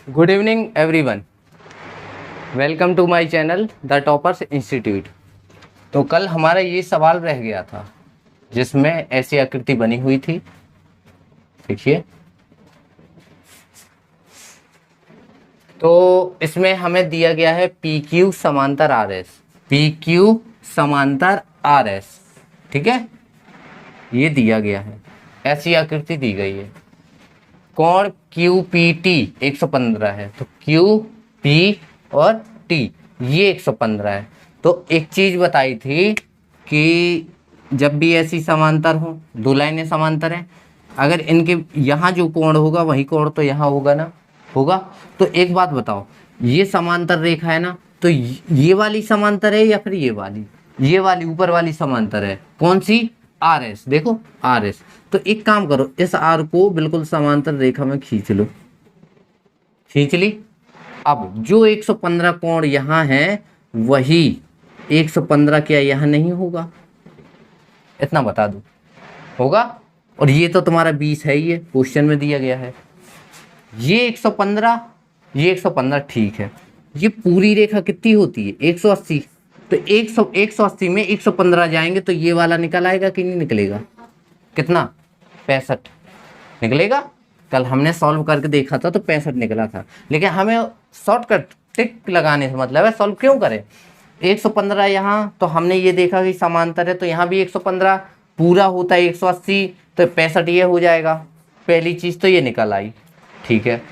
Good evening everyone, welcome to my channel the toppers institute. तो कल हमारा ये सवाल रह गया था जिसमें ऐसी आकृति बनी हुई थी। देखिए, तो इसमें हमें दिया गया है पी क्यू समांतर आर एस, पी क्यू समांतर आर एस। ठीक है, ये दिया गया है, ऐसी आकृति दी गई है। कोण क्यू पी टी 115 है, तो क्यू पी और टी ये 115 है। तो एक चीज बताई थी कि जब भी ऐसी समांतर हो, दो लाइनें समांतर हैं, अगर इनके यहाँ जो कोण होगा वही कोण तो यहाँ होगा ना, होगा। तो एक बात बताओ, ये समांतर रेखा है ना, तो ये वाली समांतर है या फिर ये वाली? ये वाली ऊपर वाली समांतर है। कौन सी? R S. देखो आर एस। तो एक काम करो, इस आर को बिल्कुल समांतर रेखा में खींच लो, खींच ली। अब जो 115 कोण यहाँ है वही 115 क्या यहाँ नहीं होगा? इतना बता दो, होगा। और ये तो तुम्हारा 20 है, ये क्वेश्चन में दिया गया है। ये 115, ये 115 ठीक है। ये पूरी रेखा कितनी होती है? 180। तो 180 में 115 जाएंगे तो ये वाला निकल आएगा कि नहीं निकलेगा? कितना? 65 निकलेगा। कल हमने सॉल्व करके देखा था तो 65 निकला था, लेकिन हमें शॉर्टकट टिक लगाने से मतलब है, सॉल्व क्यों करें। 115 यहाँ, तो हमने ये देखा कि समांतर है, तो यहाँ भी 115 पूरा होता है 180, तो 65 ये हो जाएगा। पहली चीज़ तो ये निकल आई, ठीक है।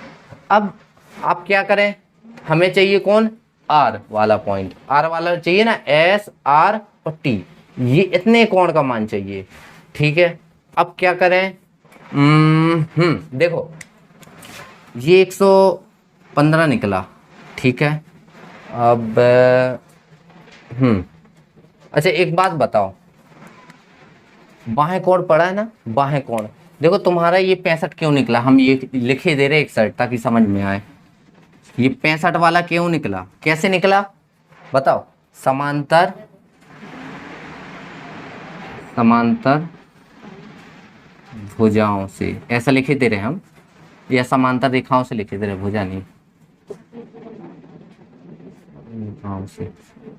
अब आप क्या करें, हमें चाहिए कौन? आर वाला पॉइंट, आर वाला चाहिए ना, एस आर और टी, ये इतने कोण का मान चाहिए, ठीक है। अब क्या करें? देखो ये 115 निकला, ठीक है। अब अच्छा एक बात बताओ, बाहें कोण पड़ा है ना, बाहें कोण देखो तुम्हारा ये 65 क्यों निकला? हम ये लिखे दे रहे 61 ताकि समझ में आए। ये 65 वाला क्यों निकला, कैसे निकला बताओ? समांतर, समांतर भुजाओं से, ऐसा लिखे दे रहे हम, या समांतर रेखाओं से लिखे दे रहे, भुजा नहीं, रेखाओं से।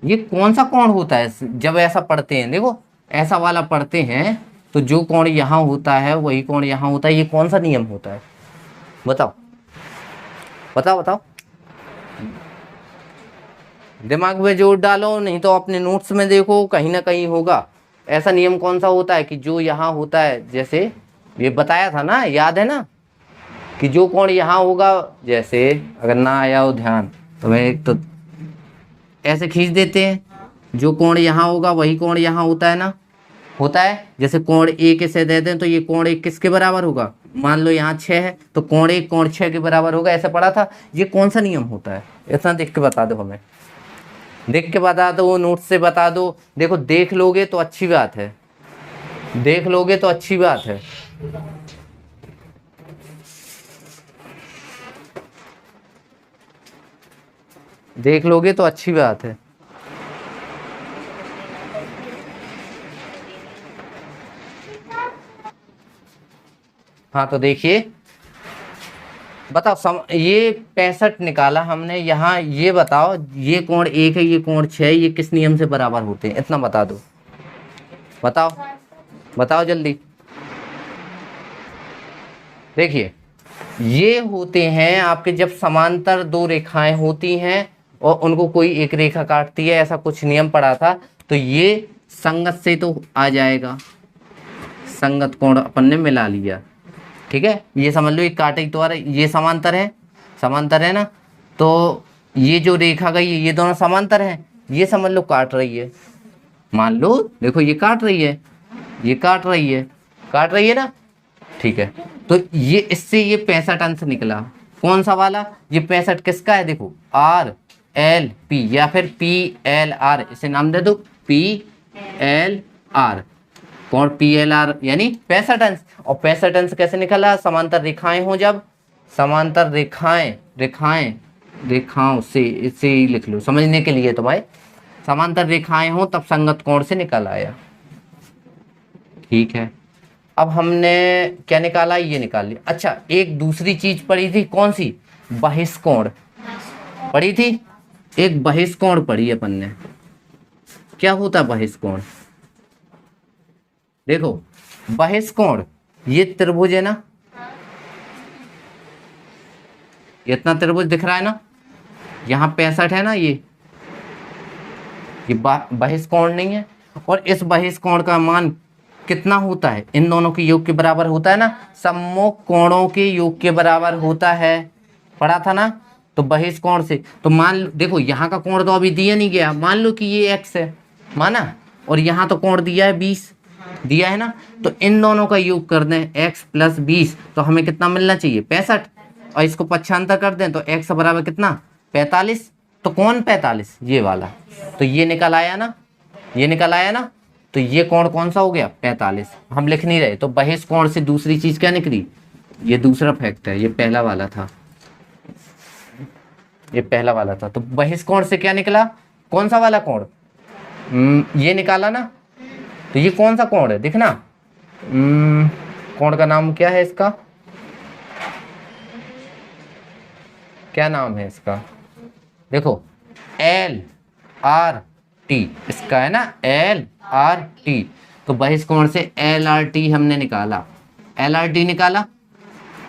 ये कौन सा कोण होता है जब ऐसा पढ़ते हैं? देखो ऐसा वाला पढ़ते हैं तो जो कोण यहाँ होता है वही कोण यहाँ होता है। ये कौन सा नियम होता है बताओ, बताओ बताओ, दिमाग में जोर डालो, नहीं तो अपने नोट्स में देखो, कहीं ना कहीं होगा। ऐसा नियम कौन सा होता है कि जो यहाँ होता है, जैसे ये बताया था ना, याद है ना, कि जो कोण यहाँ होगा, जैसे अगर ना आया हो ध्यान तो मैं एक तो ऐसे खींच देते हैं, जो कोण यहाँ होगा वही कोण यहाँ होता है ना, होता है। जैसे कोण ए के से दे दें तो ये कोण एक किसके बराबर होगा? मान लो यहाँ 6 है तो कोण एक कोण 6 के बराबर होगा, ऐसा पढ़ा था। ये कौन सा नियम होता है? इतना देख के बता दो हमें, देख के बता दो, वो नोट से बता दो। देखो देख लोगे तो अच्छी बात है, देख लोगे तो अच्छी बात है। देख लोगे तो अच्छी बात है। हाँ तो देखिए, बताओ ये 65 निकाला हमने यहाँ, ये बताओ ये कोण 1 है, ये कोण 6 है, ये किस नियम से बराबर होते हैं? इतना बता दो, बताओ बताओ जल्दी। देखिए ये होते हैं आपके, जब समांतर दो रेखाएं होती हैं और उनको कोई एक रेखा काटती है, ऐसा कुछ नियम पड़ा था, तो ये संगत से तो आ जाएगा, संगत कोण अपन ने मिला लिया, ठीक है। ये समझ लो एक काटे द्वारा, ये समांतर है, समांतर है ना, तो ये जो रेखा गई ये दोनों समांतर हैं, ये समझ लो काट रही है। मान लो देखो ये काट रही है, ये काट रही है, काट रही है ना, ठीक है। तो ये इससे ये 65 अंश निकला। कौन सा वाला? ये 65 किसका है? देखो आर एल पी या फिर पी एल आर, इसे नाम दे दो पी एल आर। कौन? पी एल आर यानी 65 अंश। और 65 अंश कैसे निकला? समांतर रेखाएं हो जब, समांतर रेखाएं, रेखाएं रेखाओं से, इसे ही लिख लो समझने के लिए तुम्हारे, समांतर रेखाएं हो तब संगत कोण से निकल आया, ठीक है। अब हमने क्या निकाला? ये निकाल लिया। अच्छा एक दूसरी चीज पड़ी थी, कौन सी? बहिष्कोण पढ़ी थी, एक बहिष्कोण पढ़ी अपन ने। क्या होता है बहिष्कोण? देखो बहिष्कोण, ये त्रिभुज है ना, इतना त्रिभुज दिख रहा है ना, यहाँ 65 है ना, ये बहिष्कोण नहीं है। और इस बहिष्कोण का मान कितना होता है? इन दोनों के योग के बराबर होता है ना, सम्मुख कोणों के योग के बराबर होता है, पढ़ा था ना। तो बहिष्कोण से तो मान लो, देखो यहाँ का कोण तो अभी दिया नहीं गया, मान लो कि ये x है, माना, और यहाँ तो कोण दिया है 20 दिया है ना, तो इन दोनों का योग कर दें x + 20, तो हमें कितना मिलना चाहिए? 65। और इसको पक्षांतर कर दें तो x बराबर कितना? 45। तो कौन 45? ये वाला। तो ये निकल आया ना, ये निकल आया ना। तो ये कोण कौन सा हो गया? 45। हम लिख नहीं रहे। तो बहिष्कोण से दूसरी चीज क्या निकली? ये दूसरा फैक्ट है, ये पहला वाला था, ये पहला वाला था। तो बहिष्कोण से क्या निकला? कौन सा वाला कोण? ये निकाला ना। तो ये कौन सा कोण है? दिखना, कोण का नाम क्या है इसका? क्या नाम है इसका? देखो LRT इसका है ना, LRT। तो बहिष्कोण से LRT हमने निकाला, LRT निकाला।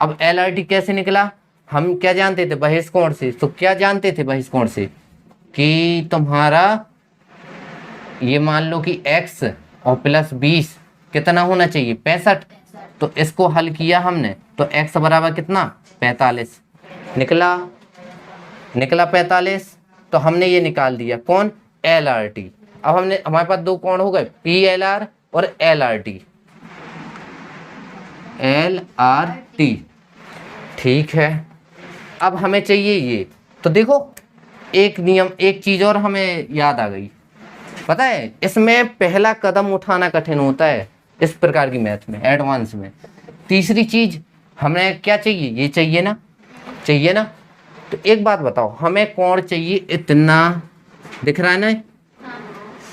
अब LRT कैसे निकला? हम क्या जानते थे बहिष्कोण से? तो क्या जानते थे बहिष्कोण से? कि तुम्हारा ये मान लो कि x और +20 कितना होना चाहिए? 65। तो इसको हल किया हमने, तो x बराबर कितना? 45 निकला, निकला 45। तो हमने ये निकाल दिया, कौन? LRT। अब हमने, हमारे पास दो कोण हो गए, PLR और LRT, LRT। ठीक है, अब हमें चाहिए ये। तो देखो एक नियम, एक चीज और हमें याद आ गई, पता है, इसमें पहला कदम उठाना कठिन होता है इस प्रकार की मैथ में, एडवांस में। तीसरी चीज हमें क्या चाहिए? ये चाहिए ना, चाहिए ना। तो एक बात बताओ, हमें कोण चाहिए इतना, दिख रहा है ना,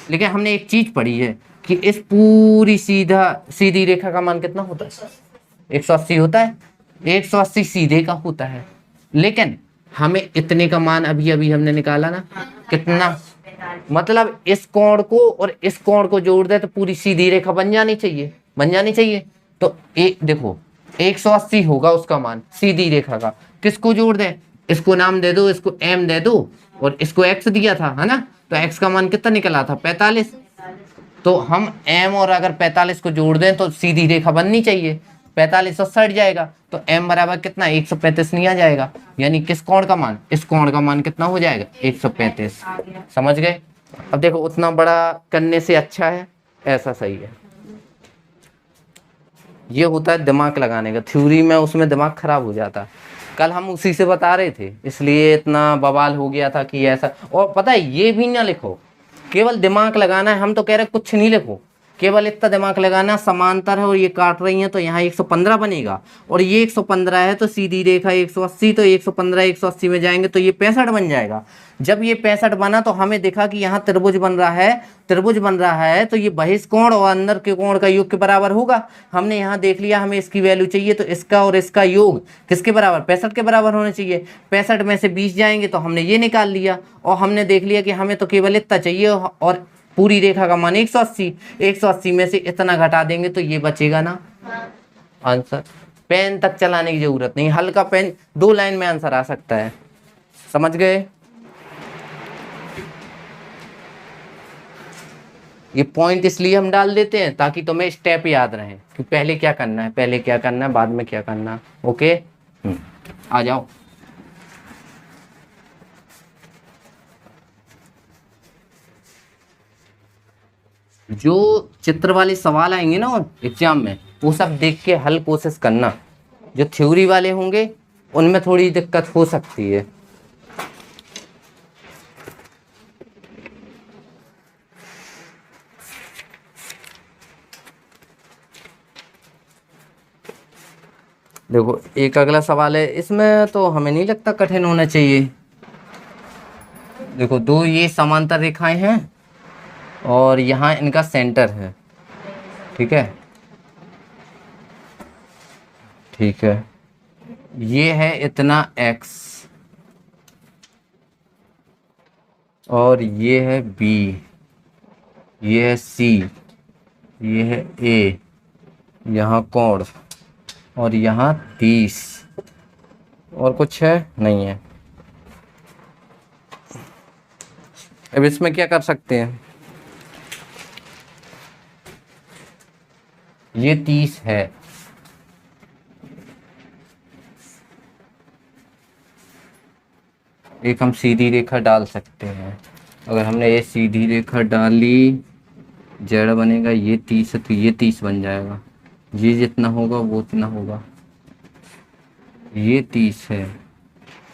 लेकिन हमने एक चीज पढ़ी है कि इस पूरी सीधी रेखा का मान कितना होता है? 180 होता है, 180 सीधे का होता है। लेकिन हमें इतने का मान अभी अभी हमने निकाला ना, कितना? मतलब इस कोण को और इस कोण को जोड़ दे तो पूरी सीधी रेखा बन जानी चाहिए, बन जानी चाहिए। तो एक देखो 180 होगा उसका मान सीधी रेखा का। किसको जोड़ दे? इसको नाम दे दो, इसको m दे दो, और इसको x दिया था, है ना। तो x का मान कितना निकला था? 45। तो हम m और अगर 45 को जोड़ दें तो सीधी रेखा बननी चाहिए, 45 और 60 जाएगा, तो m बराबर कितना? 135 नहीं आ जाएगा। यानी किस कोण का मान? इस कोण का मान कितना हो जाएगा? 135। समझ गए? अब देखो उतना बड़ा करने से अच्छा है ऐसा सही है। ये होता है दिमाग लगाने का, थ्योरी में उसमें दिमाग खराब हो जाता है। कल हम उसी से बता रहे थे, इसलिए इतना बवाल हो गया था कि ऐसा। और पता है, ये भी ना लिखो, केवल दिमाग लगाना है। हम तो कह रहे कुछ नहीं लिखो, केवल इतना दिमाग लगाना, समांतर है और ये काट रही है तो यहाँ 115 बनेगा, और ये 115 है तो सीधी रेखा 180, तो 115 180 में जाएंगे तो ये 65 बन जाएगा। जब ये 65 बना तो हमें देखा कि यहाँ त्रिभुज बन रहा है, त्रिभुज बन रहा है, तो ये बहिष्कोण और अंदर के कोण का योग के बराबर होगा। हमने यहाँ देख लिया, हमें इसकी वैल्यू चाहिए, तो इसका और इसका योग किसके बराबर? 65 के बराबर होना चाहिए। 65 में से 20 जाएंगे तो हमने ये निकाल लिया, और हमने देख लिया कि हमें तो केवल इतना चाहिए, और पूरी रेखा का मान 180, 180 में से इतना घटा देंगे तो ये बचेगा ना आंसर। पेन तक चलाने की जरूरत नहीं, हल्का पेन 2 लाइन में आंसर आ सकता है। समझ गए? ये पॉइंट इसलिए हम डाल देते हैं ताकि तुम्हें स्टेप याद रहे कि पहले क्या करना है, पहले क्या करना है, बाद में क्या करना है। ओके, आ जाओ। जो चित्र वाले सवाल आएंगे ना एग्जाम में, वो सब देख के हल कोशिश करना। जो थ्योरी वाले होंगे उनमें थोड़ी दिक्कत हो सकती है। देखो एक अगला सवाल है, इसमें तो हमें नहीं लगता कठिन होना चाहिए। देखो दो ये समांतर रेखाएं हैं और यहाँ इनका सेंटर है, ठीक है, ठीक है। ये है इतना x और ये है b, ये है c, ये है a, यहाँ कोण और यहाँ 30 और कुछ है नहीं है। अब इसमें क्या कर सकते हैं, ये 30 है, एक हम सीधी रेखा डाल सकते हैं। अगर हमने ये सीधी रेखा डाली, जेड बनेगा, ये 30 है तो ये 30 बन जाएगा, ये जितना होगा वो उतना होगा, ये 30 है।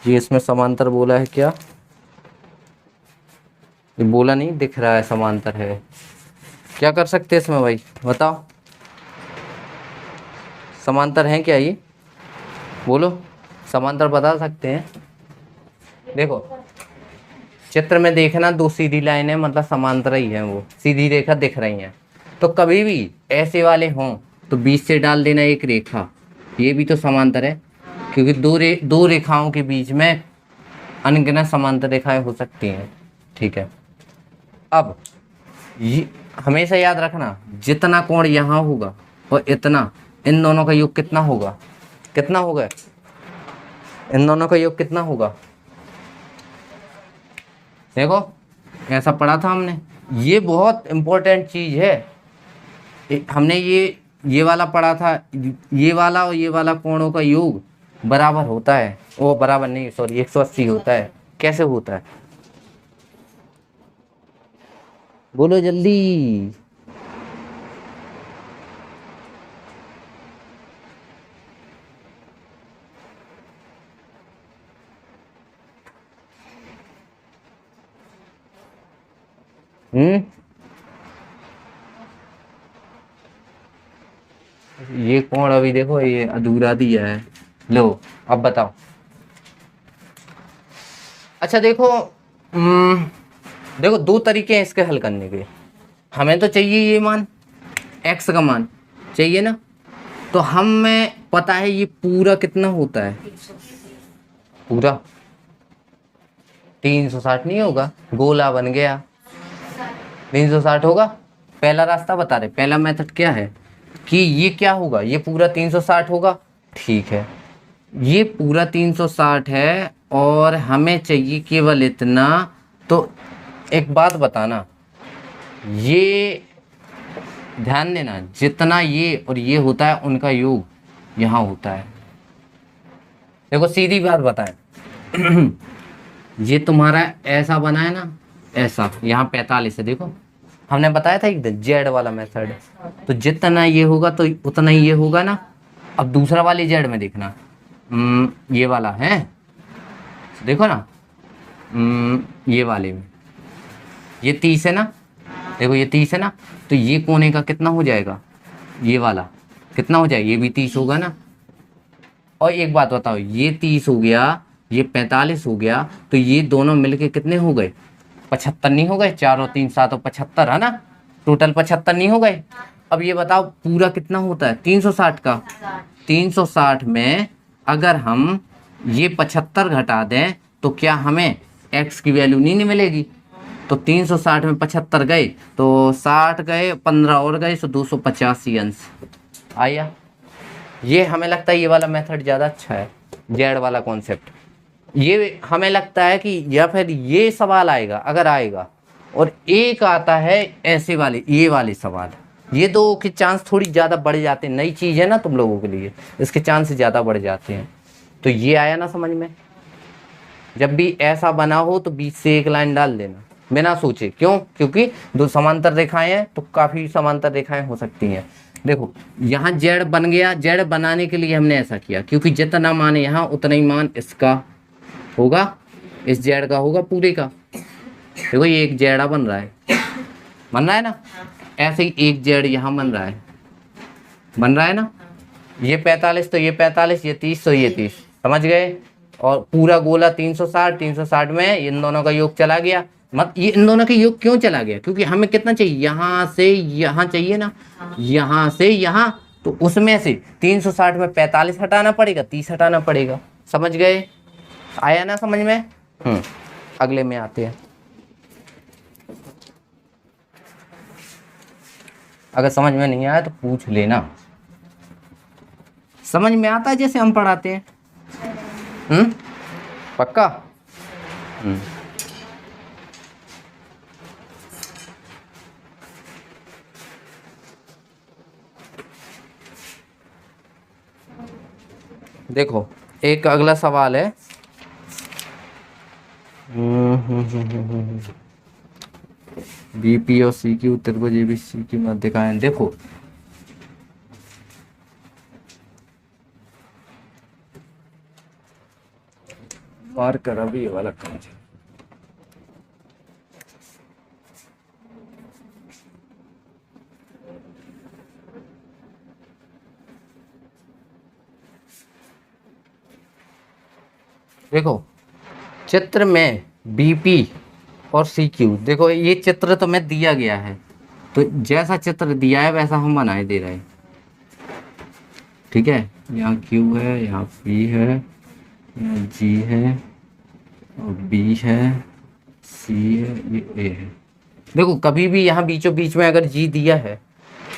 ये इसमें समांतर बोला है क्या, ये बोला नहीं दिख रहा है समांतर है। क्या कर सकते हैं इसमें भाई बताओ, समांतर है क्या ये, बोलो समांतर बता सकते हैं। देखो चित्र में देखना, दो सीधी लाइनें मतलब समांतर ही है, वो सीधी रेखा दिख रही हैं। तो कभी भी ऐसे वाले हों तो बीच से डाल देना एक रेखा, ये भी तो समांतर है, क्योंकि दो रेखाओं के बीच में अनगिनत समांतर रेखाएं हो सकती हैं। ठीक है, अब ये हमेशा याद रखना, जितना कोण यहाँ होगा और इतना, इन दोनों का योग कितना होगा, कितना होगा, इन दोनों का योग कितना होगा। देखो ऐसा पढ़ा था हमने, ये बहुत इम्पोर्टेंट चीज है। हमने ये वाला पढ़ा था, ये वाला और ये वाला कोणों का योग बराबर होता है, वो बराबर नहीं सॉरी 180 होता है। कैसे होता है बोलो जल्दी। ये कोण अभी देखो ये अधूरा दिया है, लो अब बताओ। अच्छा देखो, देखो दो तरीके हैं इसके हल करने के। हमें तो चाहिए ये मान, x का मान चाहिए ना, तो हमें पता है ये पूरा कितना होता है, पूरा 360 नहीं होगा, गोला बन गया 360 होगा। पहला रास्ता बता रहे, पहला मेथड क्या है कि ये क्या होगा, ये पूरा 360 होगा। ठीक है, ये पूरा 360 है और हमें चाहिए केवल इतना। तो एक बात बताना, ये ध्यान देना, जितना ये और ये होता है उनका योग यहाँ होता है। देखो सीधी बात बताएं ये तुम्हारा ऐसा बना है ना, ऐसा यहाँ 45 है, देखो हमने बताया था एकदम जेड वाला मेथड, तो जितना ये होगा तो उतना ही ये होगा ना। अब दूसरा वाली जेड में देखना, ये वाला है, देखो ना, ये वाले में ये 30 है ना, देखो ये 30 है ना, तो ये कोने का कितना हो जाएगा, ये वाला कितना हो जाएगा, ये भी 30 होगा ना। और एक बात बताओ, ये 30 हो गया, ये 45 हो गया, तो ये दोनों मिलके कितने हो गए, 75 नहीं हो गए, 4 और 3 7 और 75 है ना, टोटल 75 नहीं हो गए। अब ये बताओ पूरा कितना होता है 360 का, 360 में अगर हम ये 75 घटा दें तो क्या हमें x की वैल्यू नहीं मिलेगी। तो 360 में 75 गए तो 60 गए, 15 और गए, तो 285 अंश आया। ये हमें लगता है ये वाला मेथड ज़्यादा अच्छा है, जेड वाला कॉन्सेप्ट। ये हमें लगता है कि या फिर ये सवाल आएगा अगर आएगा, और एक आता है ऐसे वाले, ये वाले सवाल, ये दो के चांस थोड़ी ज़्यादा बढ़ जाते हैं। नई चीज़ है ना तुम लोगों के लिए, इसके चांस ज़्यादा बढ़ जाते हैं। तो ये आया ना समझ में, जब भी ऐसा बना हो तो बीच से एक लाइन डाल देना बिना सोचे। क्यों, क्योंकि दो समांतर रेखाएं हैं तो काफ़ी समांतर रेखाएं हो सकती हैं। देखो यहाँ जेड बन गया, जेड बनाने के लिए हमने ऐसा किया क्योंकि जितना मान है यहाँ उतना ही मान इसका होगा, इस जेड का होगा पूरे का। देखो ये एक जेड़ा बन रहा है ना, ऐसे ही एक जेड यहाँ बन रहा है ना, ये 45 तो ये 45, ये 30 तो ये 30, समझ गए। और पूरा गोला 360, 360 में इन दोनों का योग चला गया। मत ये इन दोनों का योग क्यों चला गया, क्योंकि हमें कितना चाहिए, यहाँ से यहाँ चाहिए ना, यहाँ से यहाँ तो उसमें से 360 में 45 हटाना पड़ेगा, 30 हटाना पड़ेगा। समझ गए? आया ना समझ में? अगले में आते हैं। अगर समझ में नहीं आया तो पूछ लेना। समझ में आता है जैसे हम पढ़ाते हैं? पक्का? देखो एक अगला सवाल है। बीपी और सी क्यू त्रिभुज एबीसी की माध्यिकाएं। देखो मार कर अभी ये वाला काम है। देखो चित्र में बीपी और सी क्यू, देखो ये चित्र तो मैं दिया गया है, तो जैसा चित्र दिया है वैसा हम बनाए दे रहे हैं। ठीक है, यहाँ क्यू है, यहाँ पी है, यहाँ जी है और बी है, सी है, ये ए है। देखो कभी भी यहाँ बीचों बीच में अगर जी दिया है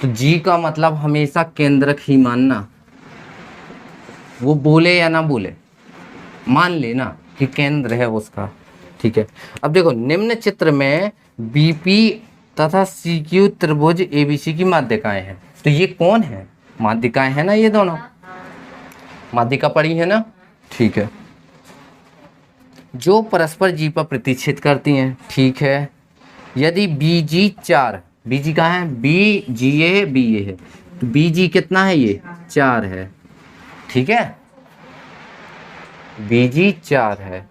तो जी का मतलब हमेशा केंद्रक ही मानना। वो बोले या ना बोले, मान लेना कि केंद्र है उसका। ठीक है, अब देखो निम्न चित्र में बीपी तथा सीक्यू त्रिभुज एबीसी की माध्यिकाएं हैं। तो ये कौन है? माध्यिकाएं है ना, ये दोनों माध्यिका पड़ी है ना। ठीक है, जो परस्पर जी पर प्रतिच्छेद करती हैं। ठीक है, यदि बीजी 4, बीजी कहाँ है? बी जी ए है, बी ए है, तो बीजी कितना है? ये 4 है। ठीक है, बीजी 4 है।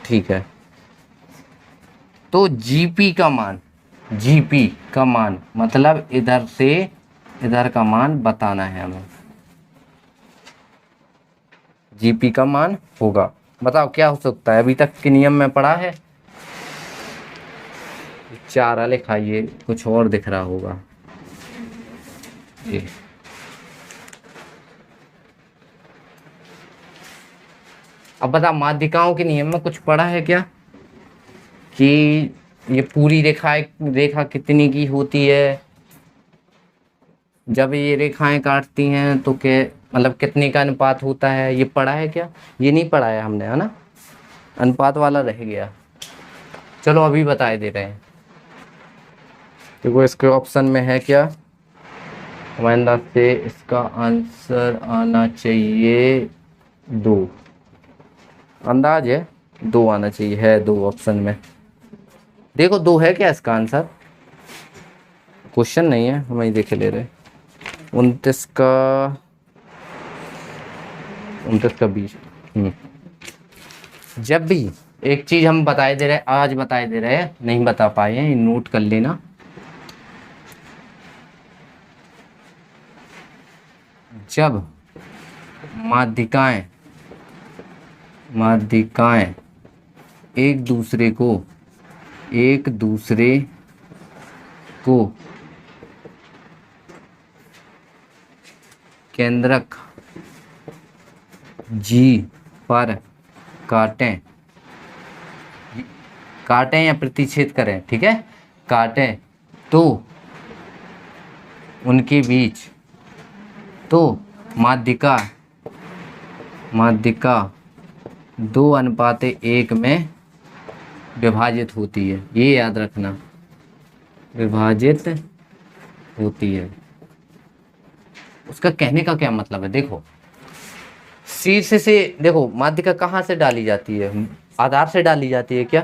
ठीक है, तो जीपी का मान, जीपी का मान मतलब इधर से इधर का मान बताना है हमें। जीपी का मान होगा, बताओ क्या हो सकता है? अभी तक के नियम में पढ़ा है? 4 वाले खाइए, कुछ और दिख रहा होगा ये। अब बता, माध्यिकाओं के नियम में कुछ पढ़ा है क्या कि ये पूरी रेखा कितनी की होती है? जब ये रेखाएं काटती हैं तो क्या मतलब कितने का अनुपात होता है? ये पढ़ा है क्या? ये नहीं पढ़ा है हमने, है ना, अनुपात वाला रह गया। चलो अभी बताए दे रहे हैं। देखो इसके ऑप्शन में है क्या? हमारे अंदाज से इसका आंसर आना चाहिए 2। अंदाज है 2 आना चाहिए, है 2 ऑप्शन में। देखो 2 है क्या इसका आंसर? क्वेश्चन नहीं है, हम ही देखे ले रहे। 29 का 20। जब भी एक चीज हम बताए दे रहे, आज बताए दे रहे हैं, नहीं बता पाए हैं, नोट कर लेना। जब माध्यिकाएं एक दूसरे को केंद्रक जी पर काटें या प्रतिच्छेद करें। ठीक है, काटें तो उनके बीच तो माध्यिका 2:1 में विभाजित होती है। ये याद रखना, विभाजित होती है। उसका कहने का क्या मतलब है? देखो शीर्ष से, देखो माध्यिका कहाँ से डाली जाती है? आधार से डाली जाती है क्या?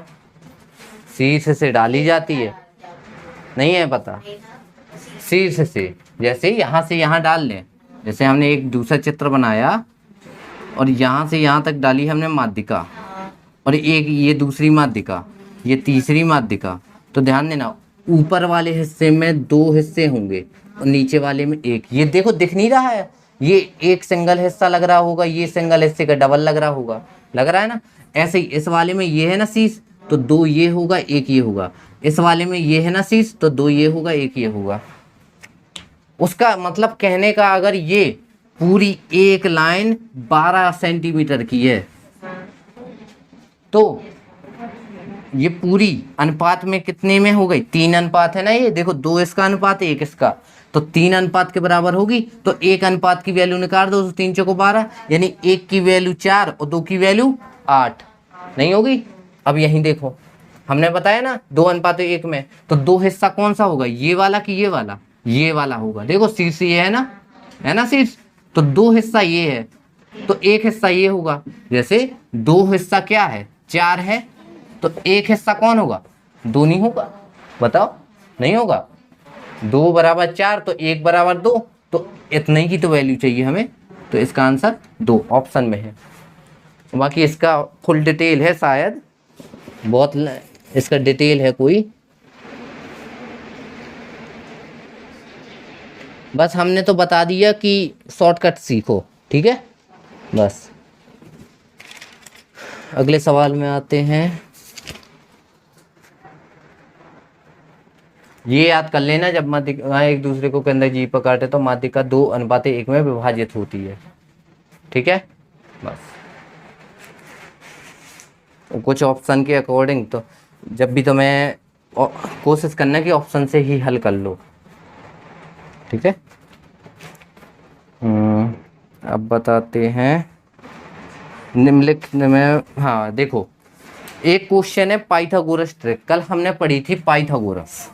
शीर्ष से डाली जाती है? नहीं है पता? शीर्ष से, जैसे यहाँ से यहाँ डाल लें, जैसे हमने एक दूसरा चित्र बनाया और यहाँ से यहाँ तक डाली हमने माध्यिका, और एक ये दूसरी माध्यिका, ये तीसरी माध्यिका। तो ध्यान देना, ऊपर वाले हिस्से में 2 हिस्से होंगे और नीचे वाले में 1। ये देखो दिख नहीं रहा है? ये एक सिंगल हिस्सा लग रहा होगा, ये सिंगल हिस्से का डबल लग रहा होगा, लग रहा है ना? ऐसे ही इस वाले में ये है ना शीर्ष, तो 2 ये होगा, 1 ये होगा। इस वाले में ये है ना शीर्ष, तो 2 ये होगा, 1 ये होगा। उसका मतलब कहने का, अगर ये पूरी एक लाइन 12 सेंटीमीटर की है तो ये पूरी अनुपात में कितने में हो गई, 3 अनुपात है ना, ये देखो 2 इसका अनुपात 1 इसका, तो 3 अनुपात के बराबर होगी। तो 1 अनुपात की वैल्यू निकाल दो, तो 3 चौको 12, यानी 1 की वैल्यू 4 और 2 की वैल्यू 8 नहीं होगी। अब यहीं देखो, हमने बताया ना 2 अनुपात 1 में, तो 2 हिस्सा कौन सा होगा, ये वाला कि ये वाला, ये वाला होगा। देखो शीर्ष ये है ना शीर्ष, तो 2 हिस्सा ये है, तो 1 हिस्सा ये होगा। जैसे 2 हिस्सा क्या है, 4 है, तो 1 हिस्सा कौन होगा, 2 नहीं होगा, बताओ, नहीं होगा। 2 बराबर 4 तो 1 बराबर 2, तो इतने की तो वैल्यू चाहिए हमें, तो इसका आंसर 2 ऑप्शन में है। बाकी इसका फुल डिटेल है, शायद बहुत इसका डिटेल है कोई, बस हमने तो बता दिया कि शॉर्टकट सीखो, ठीक है। बस अगले सवाल में आते हैं। ये याद कर लेना, जब माध्यिका एक दूसरे को केंद्र जी पर काटे तो माध्यिका 2 अनुपात 1 में विभाजित होती है, ठीक है। बस कुछ ऑप्शन के अकॉर्डिंग, तो जब भी तुम्हें कोशिश करना कि ऑप्शन से ही हल कर लो, ठीक है। अब बताते हैं निम्नलिखित में, हाँ देखो एक क्वेश्चन है पाइथागोरस ट्रिक, कल हमने पढ़ी थी पाइथागोरस,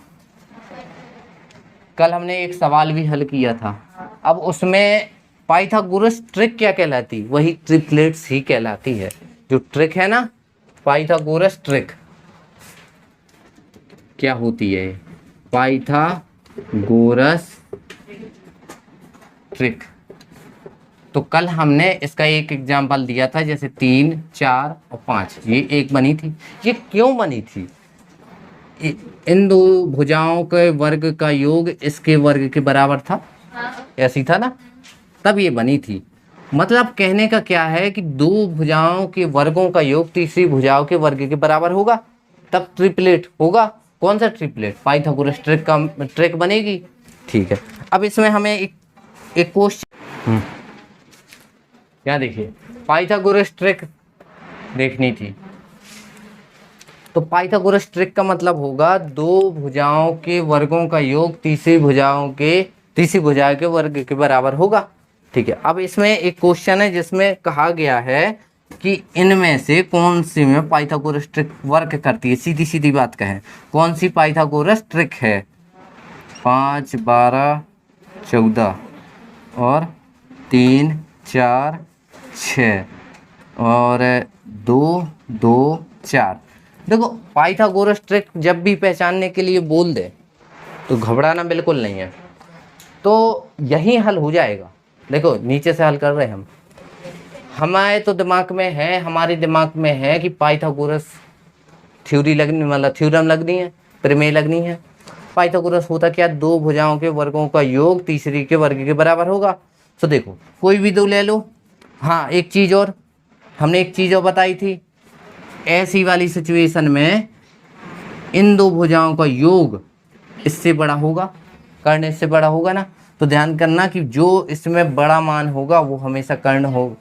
कल हमने एक सवाल भी हल किया था। अब उसमें पाइथागोरस ट्रिक क्या कहलाती, वही ट्रिपलेट्स ही कहलाती है। जो ट्रिक है ना पाइथागोरस ट्रिक, क्या होती है पाइथागोरस ट्रिक। तो कल हमने इसका एक एग्जाम्पल दिया था, जैसे 3, 4 और 5, ये एक बनी थी। ये क्यों बनी थी, इन दो भुजाओं के वर्ग का योग इसके वर्ग के बराबर था, ऐसी था ना, तब ये बनी थी। मतलब कहने का क्या है कि 2 भुजाओं के वर्गों का योग तीसरी भुजाओं के वर्ग के बराबर होगा, तब ट्रिपलेट होगा। कौन सा ट्रिपलेट, पाइथागोरस ट्रिक का ट्रिक बनेगी, ठीक है। अब इसमें हमें एक क्वेश्चन क्या देखिए, पाइथागोरस ट्रिक देखनी थी। तो पाइथागोरस ट्रिक का मतलब होगा 2 भुजाओं के वर्गों का योग तीसरी भुजा के वर्ग के बराबर होगा, ठीक है। अब इसमें एक क्वेश्चन है जिसमें कहा गया है कि इनमें से कौन सी में पाइथागोरस ट्रिक वर्क करती है, सीधी सीधी बात कहें कौन सी पाइथागोरस ट्रिक है। 5, 12, 14 और 3, 4, 6 और 2, 2, 4। देखो पाइथागोरस ट्रिक जब भी पहचानने के लिए बोल दे तो घबराना बिल्कुल नहीं है, तो यही हल हो जाएगा। देखो नीचे से हल कर रहे हैं हम, हमारे तो दिमाग में है, हमारे दिमाग में है कि पाइथागोरस थ्योरी लगनी, मतलब थ्योरम लगनी है, प्रमेय लगनी है। पाइथागोरस होता क्या, 2 भुजाओं के वर्गों का योग तीसरी के वर्ग के बराबर होगा। तो देखो कोई भी 2 ले लो। हाँ एक चीज़ और, हमने एक चीज़ और बताई थी, ऐसी वाली सिचुएशन में इन 2 भुजाओं का योग इससे बड़ा होगा, कर्ण इससे बड़ा होगा ना। तो ध्यान करना कि जो इसमें बड़ा मान होगा वो हमेशा कर्ण हो,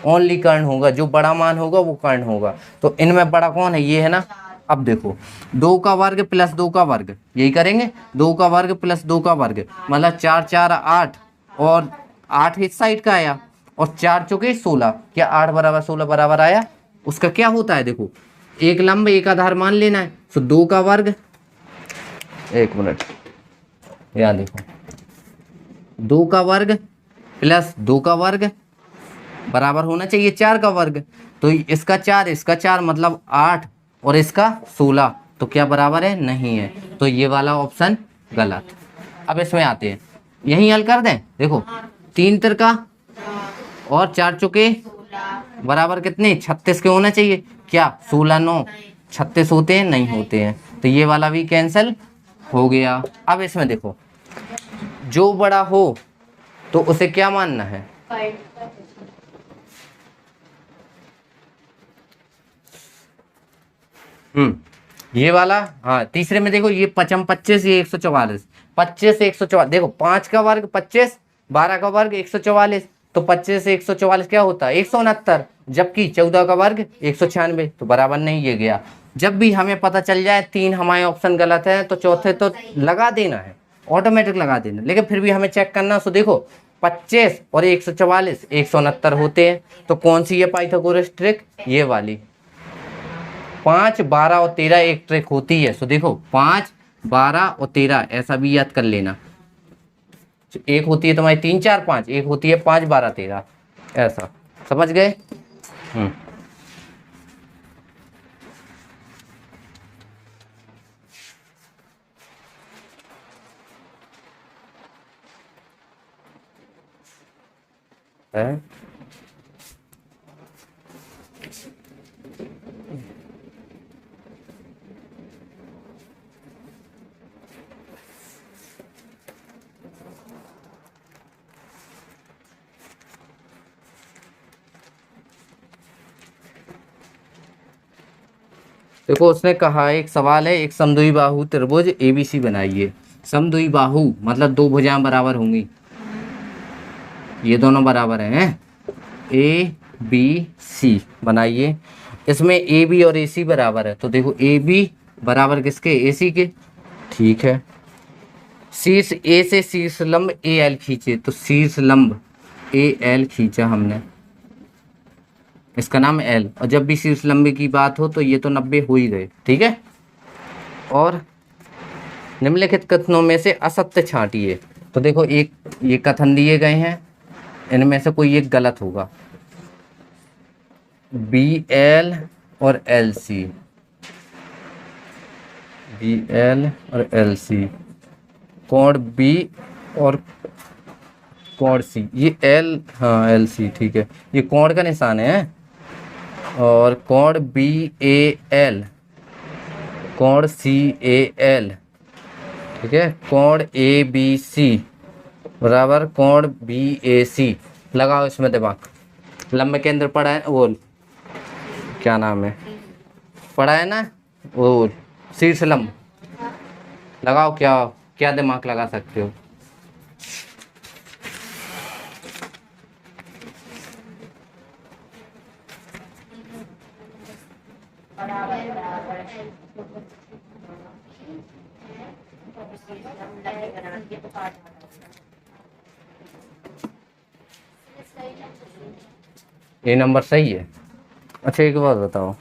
ओनली कर्ण होगा, जो बड़ा मान होगा वो कर्ण होगा। तो इनमें बड़ा कौन है, ये है ना। अब देखो 2 का वर्ग प्लस 2 का वर्ग, यही करेंगे, 2 का वर्ग प्लस 2 का वर्ग, मतलब 4, 4, 8 और 8 इस साइड का आया और 4 चौके 16, क्या 8 बराबर 16 बराबर आया। उसका क्या होता है, देखो एक लंब एक आधार मान लेना है। तो 2 का वर्ग, एक मिनट यहाँ देखो, 2 का वर्ग प्लस 2 का वर्ग बराबर होना चाहिए 4 का वर्ग। तो इसका 4 इसका 4 मतलब 8 और इसका 16, तो क्या बराबर है, नहीं है। तो ये वाला ऑप्शन गलत। अब इसमें आते हैं, यही हल कर दें। देखो 3 तिरका और 4 चौके बराबर कितने, 36 के होना चाहिए। क्या 16, 9, 36 होते हैं, नहीं होते हैं। तो ये वाला भी कैंसिल हो गया। अब इसमें देखो जो बड़ा हो तो उसे क्या मानना है, ये वाला। हाँ तीसरे में देखो ये 55, 25, ये 144, 25 से 144, देखो 5 का वर्ग 25, 12 का वर्ग 144, तो 25 से 144 क्या होता है 169, जबकि 14 का वर्ग 196, तो बराबर नहीं ये गया। जब भी हमें पता चल जाए 3 हमारे ऑप्शन गलत है तो चौथे तो लगा देना है, ऑटोमेटिक लगा देना, लेकिन फिर भी हमें चेक करना। सो देखो 25 और 144 169 होते हैं, तो कौन सी ये पाइथागोरस ट्रिक, ये वाली 5, 12 और 13 एक ट्रिक होती है। सो देखो 5, 12 और 13 ऐसा भी याद कर लेना। एक होती है तुम्हारी 3, 4, 5, एक होती है 5, 12, 13, ऐसा समझ गए। है देखो उसने कहा एक सवाल है, एक समद्विबाहु त्रिभुज एबीसी बनाइए। समद्विबाहु मतलब दो भुजाएं बराबर होंगी, ये दोनों बराबर हैं, ए बी सी बनाइए। इसमें ए बी और ए सी बराबर है, तो देखो ए बी बराबर किसके, ए सी के, ठीक है। शीर्ष ए से शीर्ष लंब ए एल खींचे, तो शीर्ष लंब ए एल खींचा हमने, इसका नाम एल, और जब भी शीर्ष लंबे की बात हो तो ये तो 90 हो ही गए, ठीक है। और निम्नलिखित कथनों में से असत्य छांटिए, तो देखो एक ये कथन दिए गए हैं, इनमें से कोई एक गलत होगा। बी एल और एल सी, बी एल और एल सी, कोण बी और कोण सी, ये एल, हाँ एल सी ठीक है, ये कोण का निशान है, और कोण बी ए एल, कोण सी ए एल, ठीक है, कोण ए बी सी बराबर कोण बी ए सी। लगाओ इसमें दिमाग, लंब के अंदर पड़ा है वो क्या नाम है, पड़ा है ना वो शीर्ष लंब, लगाओ क्या क्या दिमाग लगा सकते हो। ये नंबर सही है। अच्छा एक बात बताओ,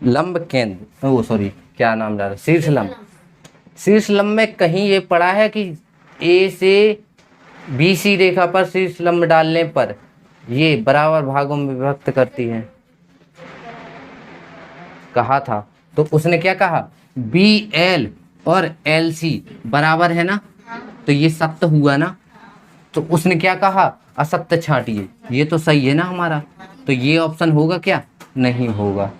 लंब केंद्र, वो सॉरी क्या नाम जा रहा है, शीर्ष लंब, शीर्ष लंब में कहीं ये पड़ा है कि ए से बी सी रेखा पर शीर्ष लंब डालने पर ये बराबर भागों में विभक्त करती है, कहा था। तो उसने क्या कहा, बी एल और एल सी बराबर है ना, तो ये सत्य हुआ ना, तो उसने क्या कहा असत्य छांटिए, ये तो सही है ना हमारा, तो ये ऑप्शन होगा क्या, नहीं होगा।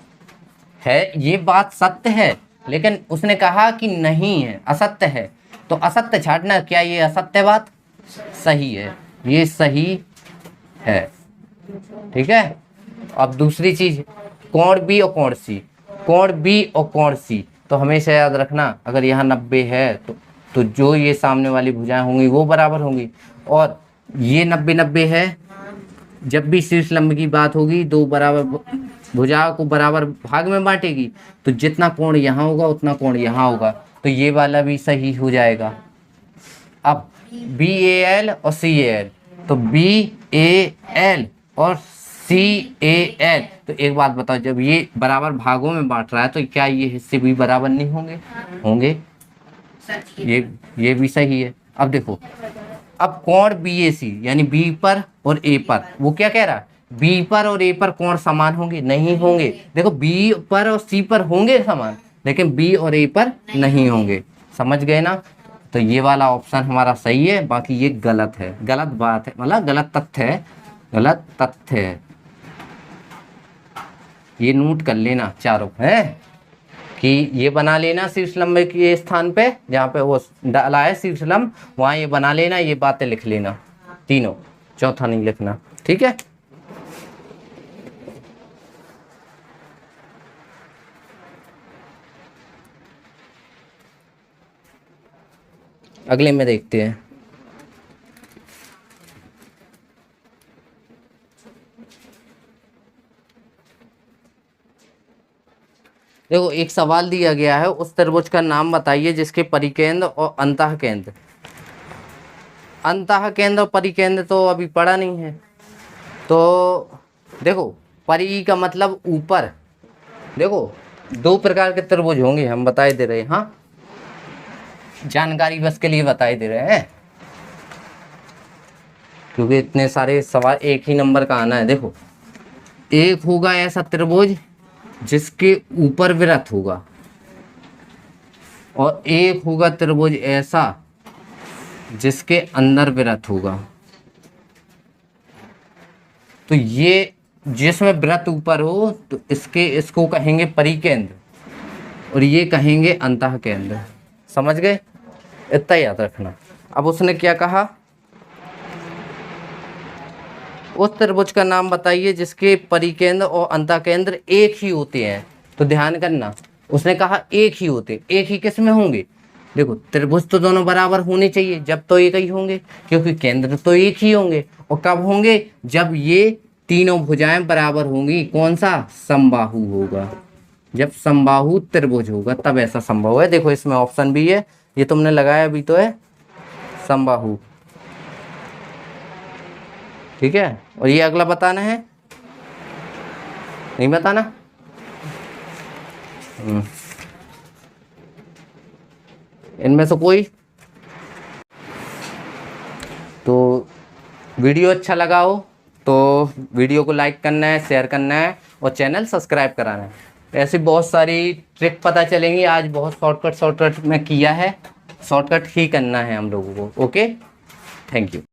है ये बात सत्य है, लेकिन उसने कहा कि नहीं है असत्य है, तो असत्य छांटना, क्या ये असत्य बात सही है, ये सही है, ठीक है। अब दूसरी चीज, कोण बी और कोण सी, कोण बी और कोण सी, तो हमेशा याद रखना अगर यहाँ 90 है तो जो ये सामने वाली भुजाएं होंगी वो बराबर होंगी, और ये 90-90 है, जब भी शीर्ष लंब की बात होगी दो बराबर भुजाओं को बराबर भाग में बांटेगी, तो जितना कोण यहाँ होगा उतना कोण यहाँ होगा, तो ये वाला भी सही हो जाएगा। अब बी ए एल और सी ए एल, तो बी ए एल और सी ए एल, तो एक बात बताओ, जब ये बराबर भागों में बांट रहा है तो क्या ये हिस्से भी बराबर नहीं होंगे, होंगे, ये भी सही है। अब देखो, अब कोण बी ए सी यानी बी पर और ए पर, वो क्या कह रहा है, बी पर और ए पर कोण समान होंगे, नहीं होंगे। देखो बी पर और सी पर होंगे समान, लेकिन बी और ए पर नहीं होंगे, समझ गए ना। तो ये वाला ऑप्शन हमारा सही है, बाकी ये गलत है, गलत बात है, मतलब गलत तथ्य है, गलत तथ्य है, ये नोट कर लेना चारों है, कि ये बना लेना शीर्ष लंब के स्थान पे जहाँ पे वो डाला है शीर्ष लंब, वहाँ ये बना लेना, ये बातें लिख लेना तीनों, चौथा नहीं लिखना, ठीक है। अगले में देखते हैं। देखो एक सवाल दिया गया है, उस त्रिभुज का नाम बताइए जिसके परिकेंद्र और अंतः केंद्र, अंतः केंद्र और परिकेंद्र तो अभी पढ़ा नहीं है। तो देखो परि का मतलब ऊपर, देखो दो प्रकार के त्रिभुज होंगे, हम बताए दे रहे हैं, हाँ जानकारी बस के लिए बताए दे रहे हैं, क्योंकि इतने सारे सवाल एक ही नंबर का आना है। देखो एक होगा ऐसा त्रिभुज जिसके ऊपर वृत्त होगा, और एक होगा त्रिभुज ऐसा जिसके अंदर वृत्त होगा। तो ये जिसमें वृत्त ऊपर हो तो इसको कहेंगे परिकेंद्र, और ये कहेंगे अंतः केंद्र। समझ गए, इतना याद रखना। अब उसने क्या कहा, उस त्रिभुज का नाम बताइए जिसके परिकेंद्र और अंतः केंद्र एक ही होते हैं। तो ध्यान करना, उसने कहा एक ही होते, एक ही किस में होंगे। देखो त्रिभुज तो दोनों बराबर होने चाहिए, जब तो एक ही होंगे, क्योंकि केंद्र तो एक ही होंगे। और कब होंगे, जब ये तीनों भुजाएं बराबर होंगी। कौन सा, समबाहु होगा, जब समबाहु त्रिभुज होगा तब ऐसा संभव है। देखो इसमें ऑप्शन भी है, ये तुमने लगाया भी तो है, समबाहु, ठीक है। और ये अगला बताना है, नहीं बताना। इनमें से कोई। तो वीडियो अच्छा लगा हो तो वीडियो को लाइक करना है, शेयर करना है और चैनल सब्सक्राइब कराना है। ऐसी बहुत सारी ट्रिक पता चलेंगी। आज बहुत शॉर्टकट में किया है, शॉर्टकट ही करना है हम लोगों को। Okay, thank you.